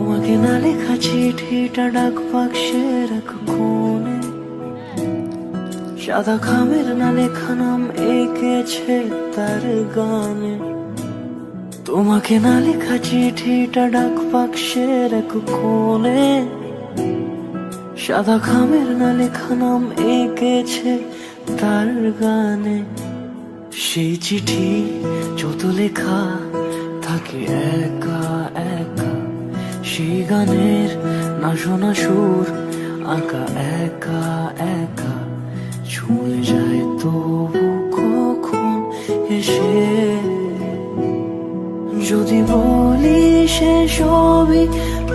তোমাকে না লেখা চিঠিটা ডাক বাক্সের এক কোণে, সাদা খামের না লেখা নাম এঁকেছে তার গানে। তোমাকে না লেখা চিঠিটা ডাক বাক্সের এক কোণে, সাদা খামের না লেখা নাম এঁকেছে তার গানে। সেই চিঠি যত লেখা থাকে একা একা, সেই গানের না শোনা সুর আঁকা একা একা, ছুঁয়ে যায় তবু কখন এসে। যদি বলি সে সবই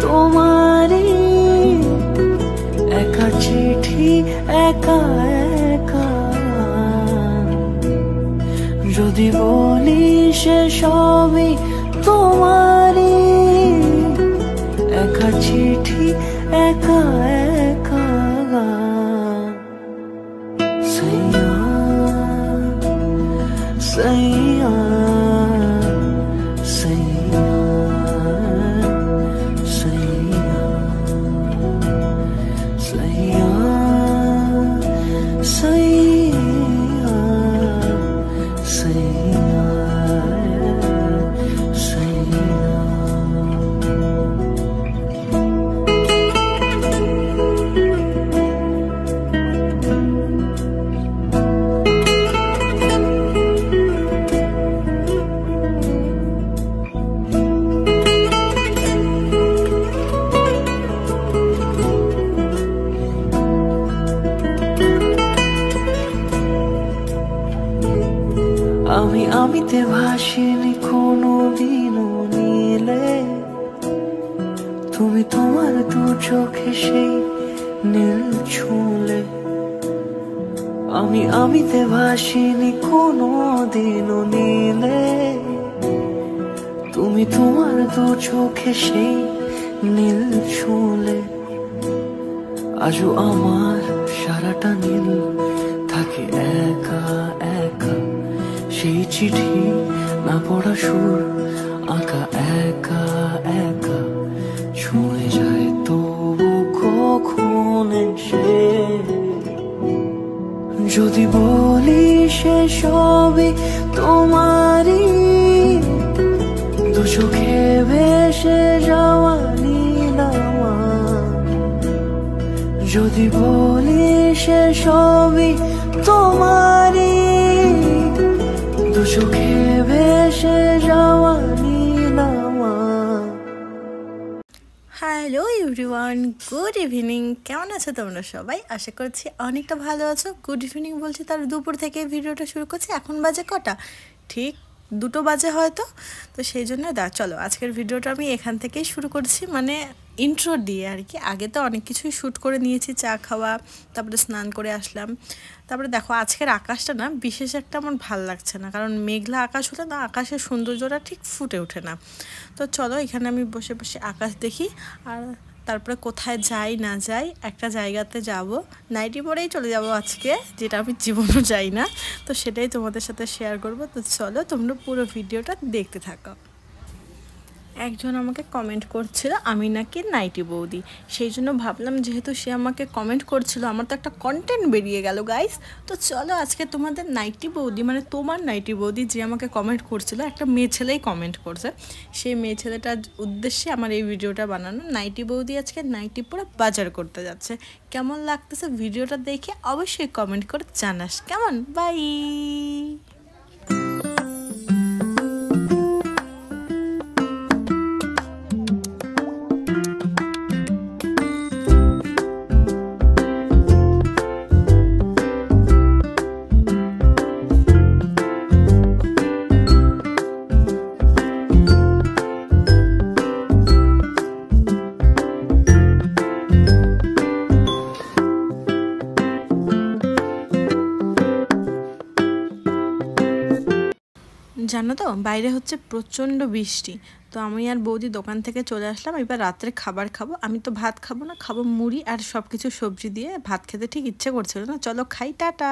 তোমারই, একা চিঠি একা একা। যদি বলি সে সবই তোমারই, একা চিঠি একা একা। সাইয়া সাইয়া সাইয়া সাইয়া সাইয়া সাইয়া সাইয়া সাইয়া। আমিতে ভাসিনি কোনোদিনও নীলে, তুমি তোমার দু চোখে সেই নীল ছুঁলে। আমিতে ভাসিনি কোনোদিনও নীলে, তুমি তোমার দু চোখে সেই নীল ছুঁলে। আজও আমার সারাটা নীল থাকে একা একা, সেই চিঠি না পড়া সুর আঁকা একা একা, ছুঁয়ে যায় তবু কখন এসে। যদি বলি সে সবই তোমারই, দু চোখে ভেসে যাওয়া নীলামা। যদি বলি সে সবই তোমারই, দু চোখে ভেসে যাওয়া নীলামা। Hello everyone, good evening. কেমন আছো তোমরা সবাই? আশা করছি অনেকটা ভালো আছো। গুড ইভিনিং বলছি, তার দুপুর থেকে ভিডিওটা শুরু করছি। এখন বাজে কটা? ঠিক 2টো বাজে হয়তো। তো সেই জন্য চলো আজকের ভিডিওটা আমি এখান থেকেই শুরু করছি, মানে ইন্ট্রো দিয়ে আর কি। আগে তো অনেক কিছুই শ্যুট করে নিয়েছি, চা খাওয়া, তারপরে স্নান করে আসলাম। তারপরে দেখো আজকের আকাশটা না বিশেষ একটা আমার ভাল লাগছে না, কারণ মেঘলা আকাশ হলে না আকাশের সৌন্দর্যটা ঠিক ফুটে ওঠে না। তো চলো এখানে আমি বসে বসে আকাশ দেখি, আর তারপরে কোথায় যাই না যাই একটা জায়গাতে যাব। নাইটি পরেই চলে যাব আজকে, যেটা আমি জীবনও যাই না। তো সেটাই তোমাদের সাথে শেয়ার করব। তো চলো তোমরা পুরো ভিডিওটা দেখতে থাকো। একজন আমাকে কমেন্ট করছিল আমি নাকি নাইটি বৌদি, সেই জন্য ভাবলাম যেহেতু সে আমাকে কমেন্ট করছিল, আমার তো একটা কন্টেন্ট বেরিয়ে গেল গাইস। তো চলো আজকে তোমাদের নাইটি বৌদি, মানে তোমার নাইটি বৌদি যে আমাকে কমেন্ট করছিল, একটা মেয়ে ছেলেই কমেন্ট করছে, সেই মেয়ে ছেলেটার উদ্দেশ্যে আমার এই ভিডিওটা বানানো। নাইটি বৌদি আজকে নাইটি পরে বাজার করতে যাচ্ছে। কেমন লাগতেছে ভিডিওটা দেখে অবশ্যই কমেন্ট করে জানাস কেমন। বাই। জানো তো বাইরে হচ্ছে প্রচণ্ড বৃষ্টি। তো আমি আর বৌদি দোকান থেকে চলে আসলাম। এবার রাত্রে খাবার খাবো। আমি তো ভাত খাবো না, খাবো মুড়ি আর সব কিছু সবজি দিয়ে। ভাত খেতে ঠিক ইচ্ছে করছিল না। চলো খাই, টাটা।